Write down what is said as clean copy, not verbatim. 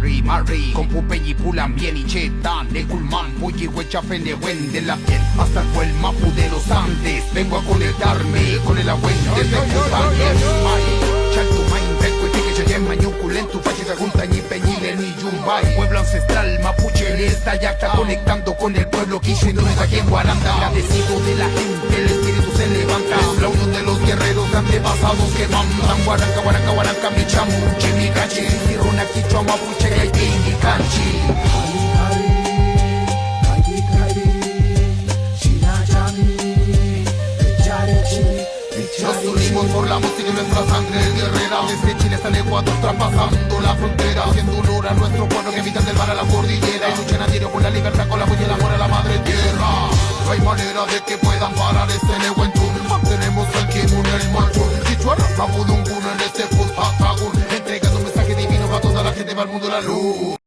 Mari, con Pupeyi pulan bien y chetan, de Culman, Puyi, Huechafen, de Buen de la piel, hasta el Mapu de los Andes. Vengo a conectarme con el abuelo desde Pupan, Chaltumay, Becuete, que Chayema, Ñuculentu, Pachita, Junta, Ñi Peñile, ni Yumbay. Pueblo ancestral, Mapuche, esta ya está conectando con el pueblo Quicheno, aquí en Guaranda. Agradecido de la gente, el espíritu se levanta. La unión de los guerreros antepasados que mandan. Guaranca, Guaranca, Guaranca, mi chamu, Chimicachi, Tirona, Quichua, Mapuche, Gaiti, Canchi. Nos unimos por la música y nuestra sangre guerrera. Desde Chile hasta el Ecuador, traspasando la frontera, haciendo honor a nuestro pueblo que habitan del mar a la cordillera. Y luchan a diario por la libertad, con la voz y el amor a la madre tierra. No hay manera de que puedan parar este Nehuenchun. Mantenemos el Kimun, el Malchun, Quichuara, Mapudungun en este Puzpatagún, entregando un mensaje divino para toda la gente, para el mundo la luz.